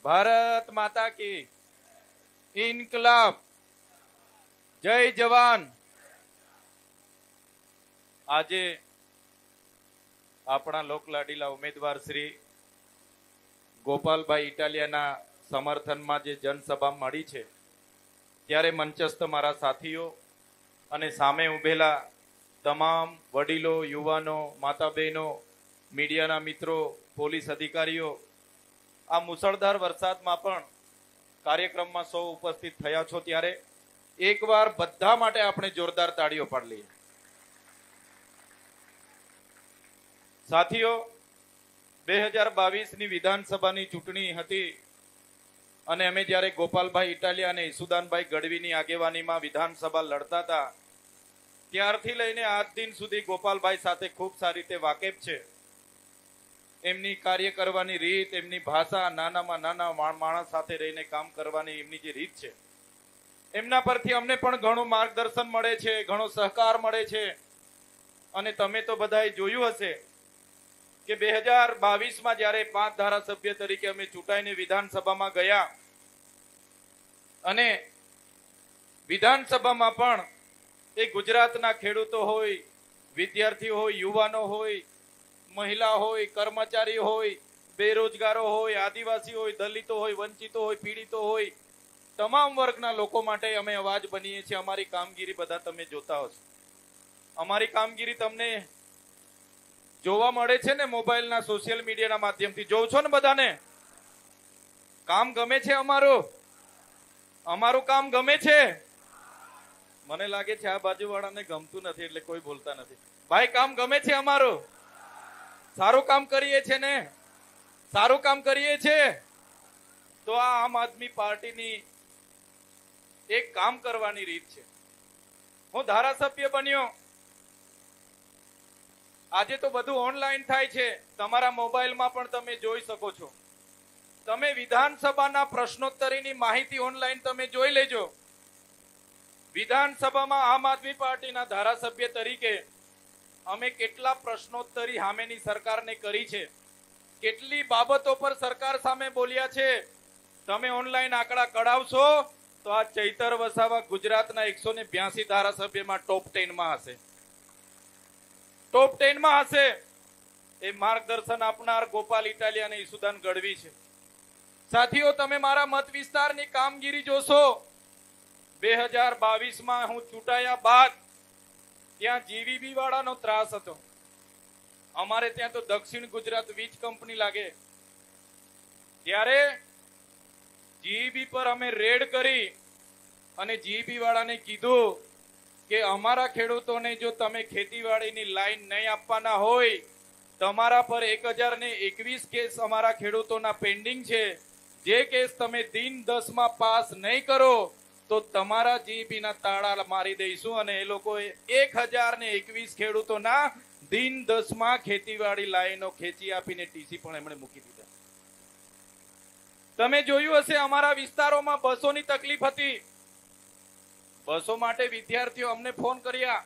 ભારત માતા કી ઇન્કલાબ, જય જવાન। આજે આપણા લોકલાડીલા ઉમેદવાર શ્રી ગોપાલભાઈ ઇટાલિયાના સમર્થનમાં જે જનસભા મળી છે, ત્યારે મંચસ્થ મારા સાથીઓ અને સામે ઉભેલા તમામ વડીલો, યુવાનો, માતા બહેનો, મીડિયાના મિત્રો, પોલીસ અધિકારીઓ, આ મુસળધાર વરસાદમાં પણ કાર્યક્રમમાં સૌ ઉપસ્થિત થયા છો, ત્યારે એકવાર બધા માટે આપણે જોરદાર તાળીઓ પાડી લઈએ। સાથીઓ, 2022ની વિધાનસભાની ચૂંટણી હતી અને અમે જ્યારે ગોપાલભાઈ ઇટાલિયા અને ઈસુદાનભાઈ ગઢવીની આગેવાનીમાં વિધાનસભા લડતા હતા, ત્યારથી લઈને આજ દિન સુધી ગોપાલભાઈ સાથે ખૂબ સારી રીતે વાકેફ છે। એમની કાર્ય કરવાની રીત, એમની ભાષા, નાનામાં નાના માણસ સાથે રહીને કામ કરવાની એમની જે રીત છે, એમના પરથી અમને પણ ઘણું માર્ગદર્શન મળે છે, ઘણો સહકાર મળે છે। અને તમે તો બધાએ જોયું હશે કે 2022માં જ્યારે 5 ધારાસભ્ય તરીકે અમે ચૂંટાઈને વિધાનસભામાં ગયા અને વિધાનસભામાં પણ એ ગુજરાતના ખેડૂતો હોય, વિદ્યાર્થીઓ હોય, યુવાનો હોય, મહિલા હોય, કર્મચારી હોય, બેરોજગારો હોય, આદિવાસી હોય, દલિતો હોય, વંચિતો હોય, પીડિતો હોય, તમામ વર્ગના લોકો માટે અમે અવાજ બનીએ છીએ। અમારી કામગીરી બધા તમે જોતા હશો। અમારી કામગીરી તમને જોવા મળે છે ને, મોબાઈલના, સોશિયલ મીડિયાના માધ્યમથી જોવ છો ને બધાને? કામ ગમે છે અમારું? અમારું કામ ગમે છે? મને લાગે છે આ બાજુવાળાને ગમતું નથી એટલે કોઈ બોલતા નથી। ભાઈ, કામ ગમે છે અમારું? સારું કામ કરીએ છે ને? સારું કામ કરીએ છે તો આ આમ આદમી પાર્ટીની એક કામ કરવાની રીત છે। હું ધારાસભ્ય બન્યો, આજે તો બધું ઓનલાઈન થાય છે, તમારા મોબાઈલમાં પણ તમે જોઈ શકો છો। તમે વિધાનસભાના પ્રશ્નોત્તરીની માહિતી ઓનલાઈન તમે જોઈ લેજો। વિધાનસભામાં આમ આદમી પાર્ટીના ધારાસભ્ય તરીકે અમે કેટલા પ્રશ્નોત્તરી સામેની સરકારને કરી છે, કેટલી બાબતો પર સરકાર સામે બોલ્યા છે, તમે ઓનલાઈન આંકડા કઢાવશો તો આ ચૈતર વસાવા ગુજરાતના 182 ધારાસભ્યમાં ટોપ 10માં હશે। ટોપ 10માં હશે। એ માર્ગદર્શન આપનાર ગોપાલ ઇટાલિયા અને ઈસુદાન ગઢવી છે। સાથીઓ, તમે મારા મત વિસ્તારની કામગીરી જોશો। 2022માં હું ચૂંટાયા બાદ ત્યાં જીવીબી વાળાનો ત્રાસ હતો। અમારે ત્યાં તો દક્ષિણ ગુજરાત વીજ કંપની લાગે, ત્યારે જીવીબી પર અમે રેડ કરી અને જીવીબી વાળાને કીધું કે અમારા ખેડૂતોને જો તમે ખેતીવાડીની લાઈન નહીં આપવાના હોય, તમારા પર 1021 કેસ અમારા ખેડૂતોના પેન્ડિંગ છે, જે કેસ તમે દિન 10માં પાસ નહીં કરો તો તમારા જીવીબીના તાળા મારી દઈશું। અને એ લોકોએ 1021 ખેડૂતોના દિન 10માં ખેતીવાડી લાઈનો ખેંચી આપીને ટીસી પણ એમણે મૂકી દીધા। તમે જોયું હશે અમારા વિસ્તારોમાં બસોની તકલીફ હતી। બસો માટે વિદ્યાર્થીઓ અમને ફોન કર્યા,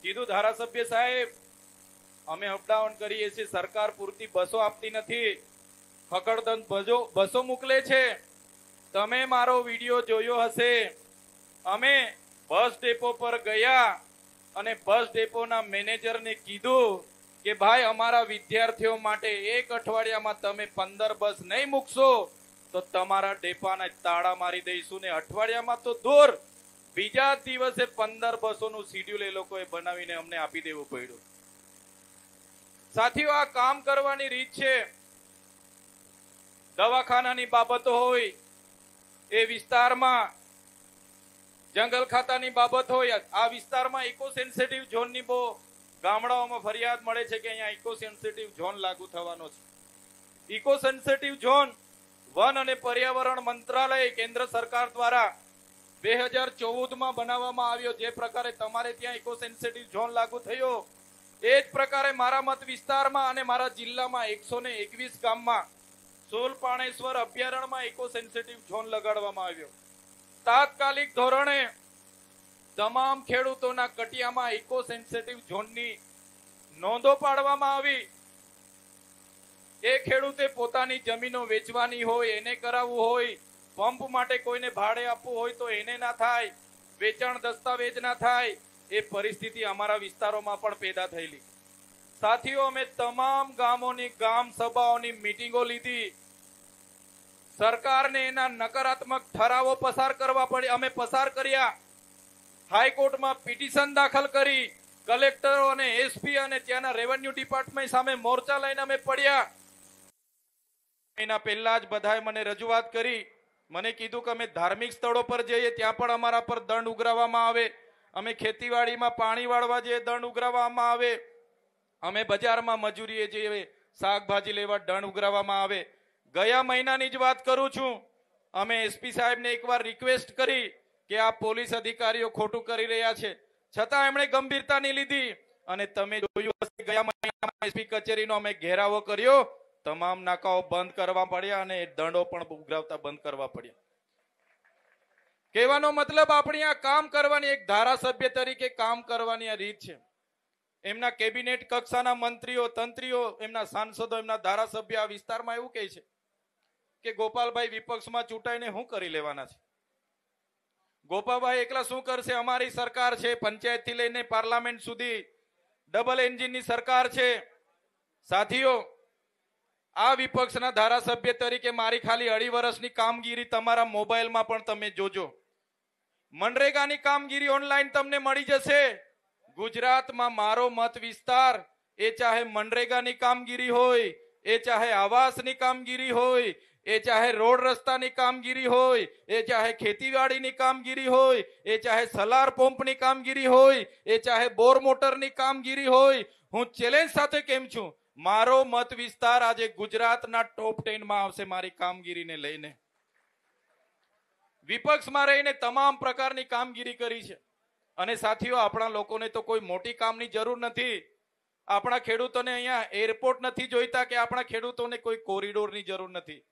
કીધું ધારાસભ્ય સાહેબ અમે અપડાઉન કરીએ છીએ, સરકાર પૂરતી બસો આપતી નથી, ખકડદંત બસો મોકલે છે। તમે મારો વિડીયો જોયો હશે। અમે બસ ડેપો પર ગયા અને બસ ડેપોના મેનેજરને કીધું કે ભાઈ, અમારા વિદ્યાર્થીઓ માટે 1 અઠવાડિયામાં તમે 15 બસ નહીં મૂકશો તો તમારા ડેપાના તાળા મારી દઈશું। ને અઠવાડિયામાં તો દૂર, બીજા દિવસે 15 બસોનું શિડ્યુલ એ લોકોએ બનાવીને અમને આપી દેવું પડ્યું। સાથીઓ, આ કામ કરવાની રીત છે। દવાખાનાની બાબતો હોય, એ વિસ્તારમાં જંગલ ખાતાની બાબત હોય, આ વિસ્તારમાં ઇકો સેન્સિટિવ ઝોનની બહુ ગામડાઓમાં ફરિયાદ મળે છે કે અહીંયા ઇકો સેન્સિટિવ ઝોન લાગુ થવાનો છે। ઇકો સેન્સિટિવ ઝોન વન અને પર્યાવરણ મંત્રાલય કેન્દ્ર સરકાર દ્વારા 2014માં બનાવવામાં આવ્યો। જે પ્રકારે તમારે ત્યાં ઇકો સેન્સિટિવ ઝોન લાગુ થયો, એ જ પ્રકારે મારા મત વિસ્તારમાં અને મારા જિલ્લામાં 121 ગામમાં સોલપાણેશ્વર અભયારણ્યમાં ઇકો સેન્સિટિવ ઝોન લગાડવામાં આવ્યો। તાત્કાલિક ધોરણે તમામ ખેડૂતોના કટિયામાં ઇકો સેન્સિટિવ ઝોનની નોંધો પાડવામાં આવી। એ ખેડૂતે પોતાની જમીનો વેચવાની હોય, એને કરાવવું હોય, પંપ માટે કોઈને ભાડે આપવું હોય તો એને ના થાય, વેચાણ દસ્તાવેજ ના થાય, એ પરિસ્થિતિ અમારા વિસ્તારોમાં પણ પેદા થયેલી. સાથીઓ, અમે તમામ ગામોની ગ્રામ સભાઓની મીટિંગો લીધી. સરકારને એના નકારાત્મક ઠરાવો પસાર કરવા પડે, અમે પસાર કર્યા. હાઈકોર્ટમાં પિટિશન દાખલ કરી, કલેક્ટરો અને એસપી અને ત્યાંના રેવન્યુ ડિપાર્ટમેન્ટ સામે મોરચા લઈને અમે પડ્યા. એના પહેલા જ બધાએ મને રજૂઆત કરી, મને કીધું કે અમે ધાર્મિક સ્થળો પર જઈએ ત્યાં પણ અમારા પર દંડ ઉઘરાવવામાં આવે, અમે ખેતીવાડીમાં પાણી વાળવા જઈએ દંડ ઉઘરાવવામાં આવે, અમે બજારમાં મજૂરીએ જઈએ શાકભાજી લેવા દંડ ઉઘરાવવામાં આવે. ગયા મહિનાની જ વાત કરું છું, અમે એસપી સાહેબને એકવાર રિક્વેસ્ટ કરી કે આ પોલીસ અધિકારીઓ ખોટું કરી રહ્યા છે, છતાં એમણે ગંભીરતા નહીં લીધી. અને તમે જોયું હશે ગયા મહિનામાં એસપી કચેરીનો અમે ઘેરાવો કર્યો, તમામ નાકાઓ બંધ કરવા પડ્યા અને દંડો પણ ઉઘરાવતા બંધ કરવા પડ્યા. કહેવાનો મતલબ આપણી આ કામ કરવાની, એક ધારાસભ્ય તરીકે કામ કરવાની આ રીત છે. એમના કેબિનેટ કક્ષાના મંત્રીઓ, તંત્રીઓ, એમના સાંસદો, એમના ધારાસભ્ય આ વિસ્તારમાં એવું કહે છે કે ગોપાલભાઈ વિપક્ષમાં ચૂંટાઈને શું કરી લેવાના છે? ગોપાલભાઈ એકલા શું કરશે? અમારી સરકાર છે, પંચાયત થી લઈને પાર્લામેન્ટ સુધી ડબલ એન્જિનની સરકાર છે. સાથીઓ, આ વિપક્ષના ધારાસભ્ય તરીકે મારી ખાલી 2.5 વર્ષની કામગીરી તમારા મોબાઈલમાં પણ તમે જોજો. મનરેગાની કામગીરી ઓનલાઈન તમને મળી જશે. ગુજરાતમાં મારો મત વિસ્તાર, એ ચાહે મનરેગાની કામગીરી હોય, એ ચાહે આવાસની કામગીરી હોય, એ ચાહે રોડ રસ્તાની કામગીરી હોય, એ ચાહે ખેતીવાડીની કામગીરી હોય, એ ચાહે સોલાર પંપની કામગીરી હોય, એ ચાહે બોર મોટરની કામગીરી હોય, હું ચેલેન્જ સાથે કેમ છું, મારો મત વિસ્તાર આજે ગુજરાતના ટોપ 10 માં આવશે મારી કામગીરીને લઈને. વિપક્ષમાં રહીને તમામ પ્રકારની કામગીરી કરી છે. અને સાથીઓ, આપણા લોકોને તો કોઈ મોટી કામની જરૂર નથી. આપણા ખેડૂતોને અહીંયા એરપોર્ટ નથી જોઈતા કે આપણા ખેડૂતોને કોઈ કોરિડોરની જરૂર નથી.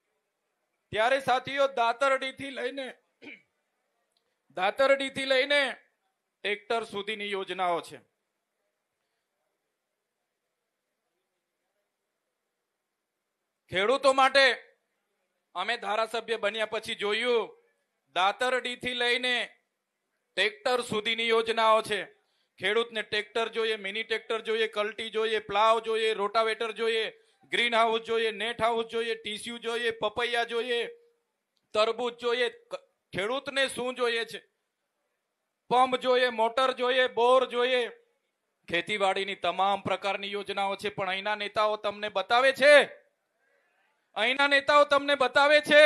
ત્યારે સાથીઓ, દાતરડીથી લઈને ટ્રેક્ટર સુધીની યોજનાઓ છે. ખેડૂતો માટે અમે ધારાસભ્ય બન્યા પછી જોયું, દાતરડીથી લઈને ટ્રેક્ટર સુધીની યોજનાઓ છે. ખેડૂતને ટ્રેક્ટર જોઈએ, મિની ટ્રેક્ટર જોઈએ, કલ્ટી જોઈએ, પ્લાવ જોઈએ, રોટાવેટર જોઈએ, ગ્રીન હાઉસ જોઈએ, નેટ હાઉસ જોઈએ, ટીસ્યુ જોઈએ, પપૈયા જોઈએ, તરબૂચ જોઈએ. ખેડૂતને શું જોઈએ છે? પંપ જોઈએ, મોટર જોઈએ, બોર જોઈએ. ખેતીવાડીની તમામ પ્રકારની યોજનાઓ છે. પણ અહીંના નેતાઓ તમને બતાવે છે,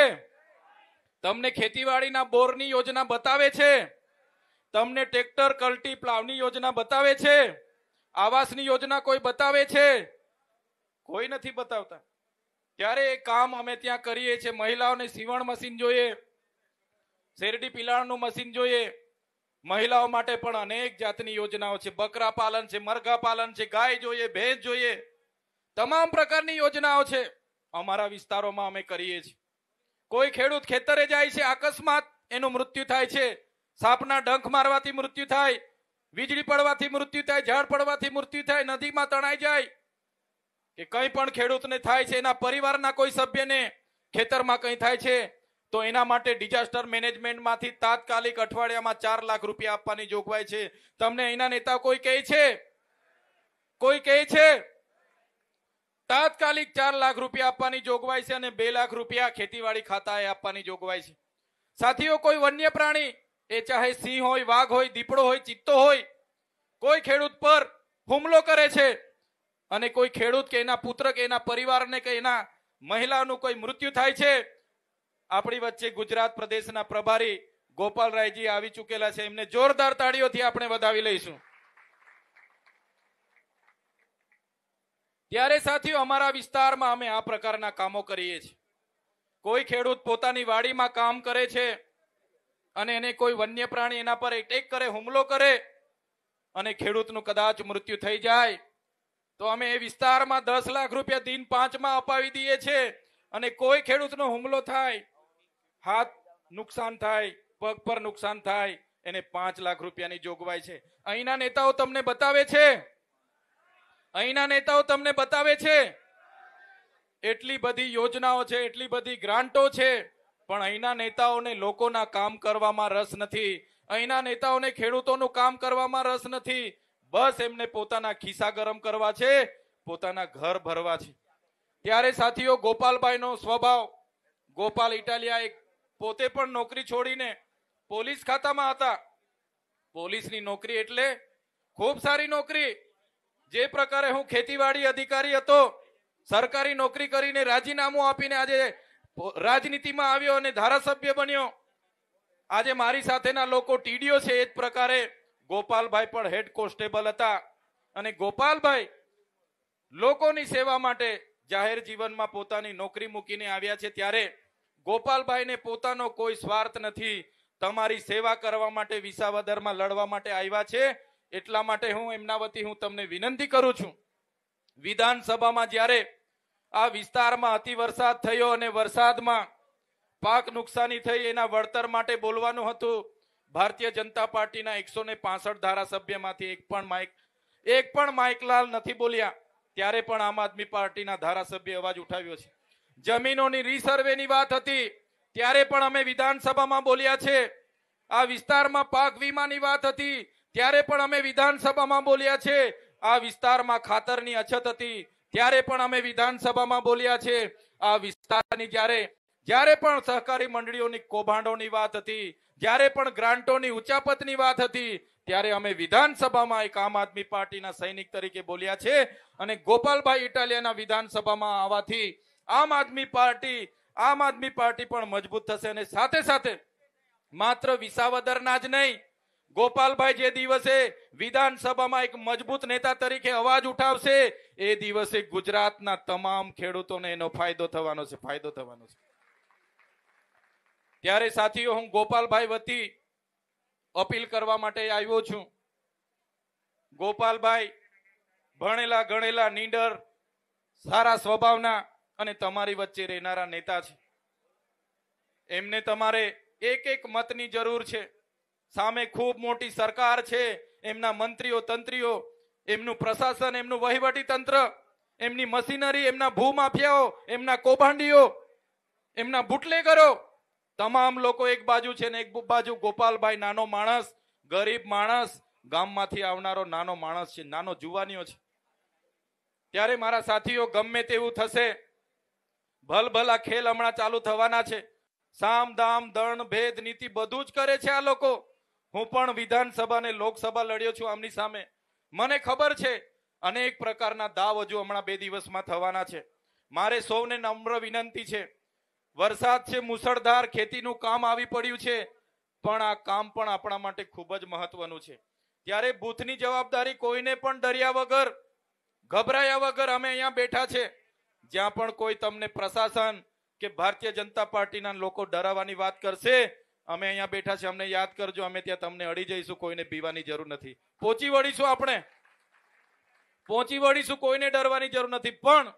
તમને ખેતીવાડીના બોરની યોજના બતાવે છે, તમને ટ્રેક્ટર, કલ્ટી, પ્લાવની યોજના બતાવે છે, આવાસની યોજના કોઈ બતાવે છે? કોઈ નથી બતાવતા. ત્યારે એ કામ અમે ત્યાં કરીએ છીએ. મહિલાઓને સીવણ મશીન જોઈએ, શેરડી પિલાણનું મશીન જોઈએ. મહિલાઓ માટે પણ અનેક જાતની યોજનાઓ છે. બકરા પાલન છે, મરઘા પાલન છે, ગાય જોઈએ, ભેંસ જોઈએ, તમામ પ્રકારની યોજનાઓ છે. અમારા વિસ્તારોમાં અમે કરીએ છીએ. કોઈ ખેડૂત ખેતરે જાય છે, અકસ્માત એનું મૃત્યુ થાય છે, સાપના ડંખ મારવાથી મૃત્યુ થાય, વીજળી પડવાથી મૃત્યુ થાય, ઝાડ પડવાથી મૃત્યુ થાય, નદીમાં તણાઈ જાય કે કંઈ પણ ખેડૂતને થાય છે, એના પરિવારના કોઈ સભ્યને ખેતરમાં કંઈ થાય છે, તો એના માટે ડિઝાસ્ટર મેનેજમેન્ટમાંથી તાત્કાલિક અઠવાડિયામાં 4 લાખ રૂપિયા આપવાની જોગવાઈ છે. તમને અહીંના નેતા કોઈ કહે છે? કોઈ કહે છે? તાત્કાલિક 4 લાખ રૂપિયા આપવાની જોગવાઈ છે અને 2 લાખ રૂપિયા ખેતીવાડી ખાતાએ આપવાની જોગવાઈ છે. સાથીઓ, કોઈ વન્ય પ્રાણી, એ ચાહે સિંહ હોય, વાઘ હોય, દીપડો હોય, ચિત્તો હોય, કોઈ ખેડૂત પર હુમલો કરે છે અને કોઈ ખેડૂત કે એના પુત્ર કે એના પરિવારને કે એના મહિલાનું કોઈ મૃત્યુ થાય છે, આપણી વચ્ચે ગુજરાત પ્રદેશના પ્રભારી ગોપાલરાયજી આવી ચૂકેલા છે. એમને જોરદાર તાળીઓથી આપણે વધાવી લઈશું. ત્યારે સાથીઓ, અમારા વિસ્તારમાં અમે આ પ્રકારના કામો કરીએ છીએ. કોઈ ખેડૂત પોતાની વાડીમાં કામ કરે છે અને એને કોઈ વન્ય પ્રાણી એના પર એટેક કરે, હુમલો કરે અને ખેડૂતનું કદાચ મૃત્યુ થઈ જાય, તો અમે એ વિસ્તારમાં 10 લાખ રૂપિયા દિન 5 માં અપાવી દઈએ છીએ. અને કોઈ ખેડૂતનો હુમલો થાય, હાથ નુકસાન થાય, પગ પર નુકસાન થાય, એને 5 લાખ રૂપિયાની જોગવાઈ છે. અહીંના નેતાઓ તમને બતાવે છે, એટલી બધી યોજનાઓ છે, એટલી બધી ગ્રાન્ટો છે, પણ અહીંના નેતાઓને લોકોના કામ કરવામાં રસ નથી. અહીંના નેતાઓને ખેડૂતોનું કામ કરવામાં રસ નથી. બસ એમને પોતાના ખિસ્સા ગરમ કરવા છે, પોતાના ઘર ભરવા છે. ત્યારે સાથીઓ, ગોપાલભાઈનો સ્વભાવ, ગોપાલ ઇટાલિયા એક પોતે પણ નોકરી છોડીને પોલીસ ખાતામાં હતા. પોલીસની નોકરી એટલે ખૂબ સારી નોકરી. જે પ્રકારે હું ખેતીવાડી અધિકારી હતો, સરકારી નોકરી કરીને રાજીનામું આપીને આજે રાજનીતિમાં આવ્યો અને ધારાસભ્ય બન્યો. આજે મારી સાથેના લોકો ટીડીઓ છે. એ જ પ્રકારે ગોપાલભાઈ પણ હેડ કોન્સ્ટેબલ હતા અને ગોપાલભાઈ લોકોની સેવા માટે જાહેર જીવનમાં પોતાની નોકરી મૂકીને આવ્યા છે. ત્યારે ગોપાલભાઈને પોતાનો કોઈ સ્વાર્થ નથી. તમારી સેવા કરવા માટે વિસાવદરમાં લડવા માટે આવ્યા છે. એટલા માટે હું એમના વતી હું તમને વિનંતી કરું છું, વિધાનસભામાં જ્યારે આ વિસ્તારમાં અતિ વરસાદ થયો અને વરસાદમાં પાક નુકસાની થઈ, એના વળતર માટે બોલવાનું હતું. ભારતીય જનતા પાર્ટીના 165 ધારાસભ્યમાંથી એક પણ માઇકલાલ નથી બોલ્યા. ત્યારે પણ આમ આદમી પાર્ટીના ધારાસભ્ય અવાજ ઉઠાવ્યો છે. જમીનોની રીસર્વેની વાત હતી, ત્યારે પણ અમે વિધાનસભામાં બોલ્યા છે. આ વિસ્તારમાં પાક વીમાની વાત હતી, ત્યારે પણ અમે વિધાનસભામાં બોલ્યા છે. આ વિસ્તારમાં ખાતરની અછત હતી, ત્યારે પણ અમે વિધાનસભામાં બોલ્યા છે. આ વિસ્તારની જ્યારે પણ સહકારી મંડળીઓની કૌભાંડોની વાત હતી, જ્યારે પણ ગ્રાન્ટોની ઉચાપતની વાત હતી, ત્યારે અમે વિધાનસભામાં એક આમ આદમી પાર્ટીના સૈનિક તરીકે બોલ્યા છે. અને ગોપાલભાઈ ઇટાલિયાના વિધાનસભામાં આવવાથી આમ આદમી પાર્ટી પણ મજબૂત થશે. અને સાથે સાથે માત્ર વિસાવદરના જ નહીં, ગોપાલભાઈ જે દિવસે વિધાનસભામાં એક મજબૂત નેતા તરીકે અવાજ ઉઠાવશે, એ દિવસે ગુજરાતના તમામ ખેડૂતોને એનો ફાયદો થવાનો છે. ત્યારે સાથીઓ, હું ગોપાલભાઈ વતી અપીલ કરવા માટે આવ્યો છું. ગોપાલભાઈ ભણેલા ગણેલા, નીડર, સારા સ્વભાવના અને તમારી વચ્ચે રહેનારા નેતા છે. એમને તમારે એક એક મતની જરૂર છે. સામે ખૂબ મોટી સરકાર છે, એમના મંત્રીઓ તંત્રીઓ, એમનું પ્રશાસન, એમનું વહીવટી તંત્ર, એમની મશીનરી, એમના ભૂમાફિયાઓ, એમના કૌભાંડીઓ, એમના બુટલેગરો, તમામ લોકો એક બાજુ છે ને એક બાજુ ગોપાલભાઈ નાનો માણસ, ગરીબ માણસ, ગામમાંથી આવનારો નાનો માણસ છે, નાનો જુવાનીઓ છે. ત્યારે મારા સાથીઓ, ગમે તેવું થશે, ભલભલા ખેલ હમણાં ચાલુ થવાના છે. સામ દામ દણ ભેદ નીતિ બધું જ કરે છે આ લોકો. હું પણ વિધાનસભા ને લોકસભા લડ્યો છું આમની સામે. મને ખબર છે અનેક પ્રકારના દાવ હજુ હમણાં 2 દિવસમાં થવાના છે. મારે સૌને નમ્ર વિનંતી છે, વરસાદ છે, મુસળધાર, ખેતીનું કામ આવી પડ્યું છે, પણ આ કામ પણ આપણા માટે ખૂબ જ મહત્વનું છે. ત્યારે બૂથની જવાબદારી કોઈને પણ ડર્યા વગર, ગભરાયા વગર અમે અહીંયા બેઠા છે. જ્યાં પણ કોઈ તમને પ્રશાસન કે ભારતીય જનતા પાર્ટીના લોકો ડરાવવાની વાત કરશે, અમે અહીંયા બેઠા છે, અમને યાદ કરજો, અમે ત્યાં તમને અડી જઈશું. કોઈને બીવાની જરૂર નથી. પહોંચી વળીશું, કોઈને ડરવાની જરૂર નથી. પણ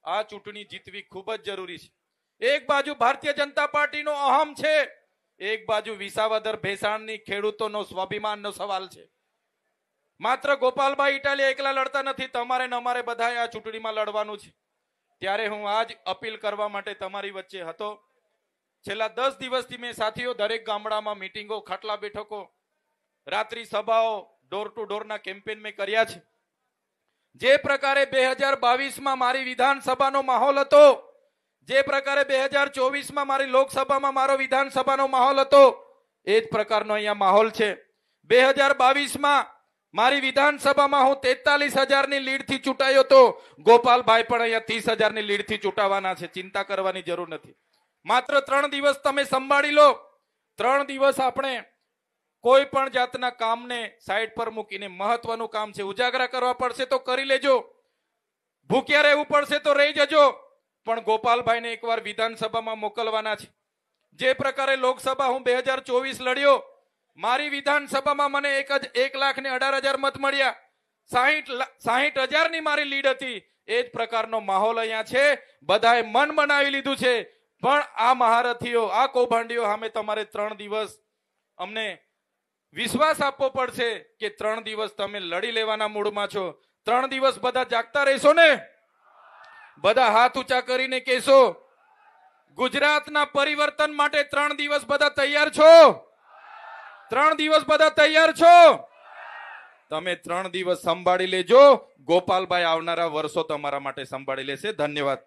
આ ચૂંટણી જીતવી ખૂબ જ જરૂરી છે. એક બાજુ ભારતીય જનતા પાર્ટીનો અહમ છે, એક બાજુ વિસાવદર ભેસાણની ખેડૂતોનો સ્વાભિમાનનો સવાલ છે. માત્ર ગોપાલભાઈ ઇટાલિયા એકલા લડતા નથી, તમારે ને અમારે બધાએ આ ચૂંટણીમાં લડવાનું છે. ત્યારે હું આજ અપીલ કરવા માટે તમારી વચ્ચે હતો. છેલ્લા 10 દિવસથી મેં સાથીઓ દરેક ગામડામાં મીટિંગો, ખાટલા બેઠકો, રાત્રિ સભાઓ, ડોર ટુ ડોરના કેમ્પેન મેં કર્યા છે. જે પ્રકારે 2022માં મારી વિધાનસભાનો માહોલ હતો, જે પ્રકારે 2024માં મારી લોકસભામાં મારો વિધાનસભાનો માહોલ હતો, એ જ પ્રકારનો અહીંયા માહોલ છે. 2022માં મારી વિધાનસભામાં હું 43,000ની લીડથી ચૂંટાયો હતો. ગોપાલભાઈ પણ અહીંયા 30,000ની લીડથી ચૂંટાવાના છે. ચિંતા કરવાની જરૂર નથી. માત્ર 3 દિવસ તમે સંભાળી લો. 3 દિવસ આપણે કોઈ પણ જાતના કામને સાઈડ પર મૂકીને, મહત્વનું કામ છે, ઉજાગરા કરવા પડશે તો કરી લેજો, ભૂખ્યા રહેવું પડશે તો રહી જજો, પણ ગોપાલભાઈને એકવાર વિધાનસભામાં મોકલવાના છે. જે પ્રકારે લોકસભા હું 2024 લડ્યો, મારી વિધાનસભામાં મને 1,18,000 મત મળ્યા, 60,000ની મારી લીડ હતી. એ જ પ્રકારનો માહોલ અહીંયા છે. બધાએ મન બનાવી લીધું છે. પણ આ મહારથીઓ, આ કૌભાંડીઓ સામે તમારે 3 દિવસ અમને વિશ્વાસ આપવો પડશે કે 3 દિવસ તમે લડી લેવાના મૂડમાં છો. 3 દિવસ બધા જાગતા રહેશો ને? બધા હાથ ઊંચા કરીને કહેશો ગુજરાતના પરિવર્તન માટે 3 દિવસ બધા તૈયાર છો? 3 દિવસ બધા તૈયાર છો? તમે 3 દિવસ સંભાળી લેજો. ગોપાલભાઈ આવનારા વર્ષો તમારા માટે સંભાળી લેશે. ધન્યવાદ.